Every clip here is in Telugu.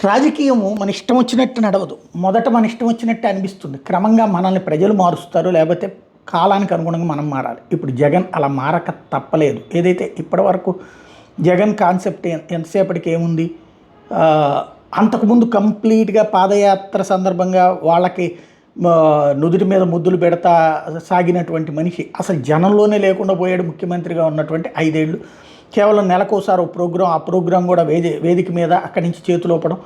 రాజకీయము మన ఇష్టం వచ్చినట్టు నడవదు. మొదట మన ఇష్టం వచ్చినట్టు అనిపిస్తుంది. క్రమంగా మనల్ని ప్రజలు మారుస్తారు, లేకపోతే కాలానికి అనుగుణంగా మనం మారాలి. ఇప్పుడు జగన్ అలా మారక తప్పలేదు. ఏదైతే ఇప్పటివరకు జగన్ కాన్సెప్ట్ ఎంతసేపటికి ఏముంది, అంతకుముందు కంప్లీట్గా పాదయాత్ర సందర్భంగా వాళ్ళకి నుదుటి మీద ముద్దులు పెడతా సాగినటువంటి మనిషి అసలు జనంలోనే లేకుండా పోయాడు. ముఖ్యమంత్రిగా ఉన్నటువంటి 5 ఏళ్ళు కేవలం నెలకోసారి ఒక ప్రోగ్రాం, ఆ ప్రోగ్రాం కూడా వేదిక మీద అక్కడి నుంచి చేతులోపడం,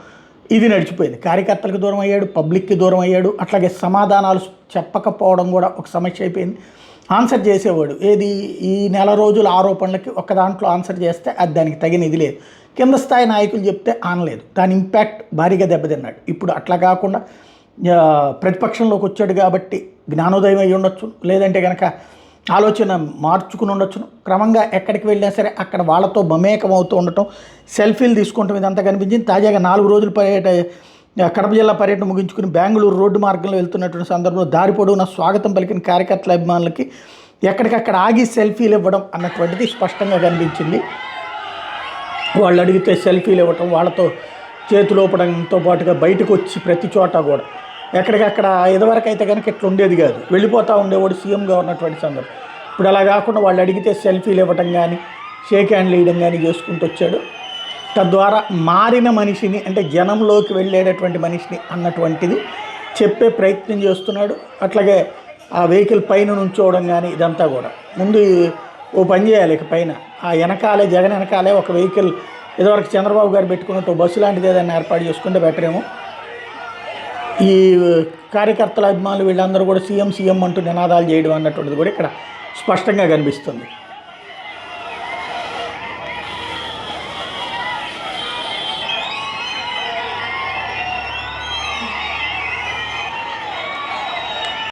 ఇది నడిచిపోయింది. కార్యకర్తలకు దూరం అయ్యాడు, పబ్లిక్కి దూరం అయ్యాడు. అట్లాగే సమాధానాలు చెప్పకపోవడం కూడా ఒక సమస్య అయిపోయింది. ఆన్సర్ చేసేవాడు ఏది, ఈ నెల రోజుల ఆరోపణలకి ఒక దాంట్లో ఆన్సర్ చేస్తే అది దానికి తగిన ఇది లేదు. కింద స్థాయి నాయకులు చెప్తే ఆనలేదు, దాని ఇంపాక్ట్ భారీగా దెబ్బతిన్నాడు. ఇప్పుడు అట్లా కాకుండా ప్రతిపక్షంలోకి వచ్చాడు కాబట్టి జ్ఞానోదయం అయ్యి ఉండొచ్చు, లేదంటే కనుక ఆలోచన మార్చుకుని ఉండొచ్చును. క్రమంగా ఎక్కడికి వెళ్ళినా సరే అక్కడ వాళ్ళతో మమేకం అవుతూ ఉండటం, సెల్ఫీలు తీసుకుంటాం, ఇదంతా కనిపించింది. తాజాగా 4 రోజుల కడప జిల్లా పర్యటన ముగించుకుని బెంగళూరు రోడ్డు మార్గంలో వెళ్తున్నటువంటి సందర్భంలో దారి పొడవునా స్వాగతం పలికిన కార్యకర్తల అభిమానులకి ఎక్కడికక్కడ ఆగి సెల్ఫీలు ఇవ్వడం అన్నటువంటిది స్పష్టంగా కనిపించింది. వాళ్ళు అడిగితే సెల్ఫీలు ఇవ్వటం, వాళ్ళతో చేతులోపడంతో పాటుగా బయటకు వచ్చి ప్రతి చోట కూడా ఎక్కడికక్కడ ఇదివరకు అయితే కనుక ఇట్లా ఉండేది కాదు, వెళ్ళిపోతూ ఉండేవాడు సీఎంగా ఉన్నటువంటి సందర్భం. ఇప్పుడు అలా కాకుండా వాళ్ళు అడిగితే సెల్ఫీలు ఇవ్వటం కానీ షేక్ హ్యాండ్లు వేయడం కానీ చేసుకుంటూ వచ్చాడు. తద్వారా మారిన మనిషిని, అంటే జనంలోకి వెళ్ళేటటువంటి మనిషిని అన్నటువంటిది చెప్పే ప్రయత్నం చేస్తున్నాడు. అట్లాగే ఆ వెహికల్ పైన నుంచోవడం కానీ ఇదంతా కూడా ముందు ఓ పని చేయాలి. ఇక పైన ఆ వెనకాలే, జగన్ వెనకాలే ఒక వెహికల్ ఇదివరకు చంద్రబాబు గారు పెట్టుకున్నట్టు బస్సు లాంటిది ఏదైనా ఏర్పాటు చేసుకుంటే బెటర్ ఏమో. ఈ కార్యకర్తల అభిమానులు వీళ్ళందరూ కూడా సీఎం సీఎం అంటూ నినాదాలు చేయడం అన్నటువంటిది కూడా ఇక్కడ స్పష్టంగా కనిపిస్తుంది.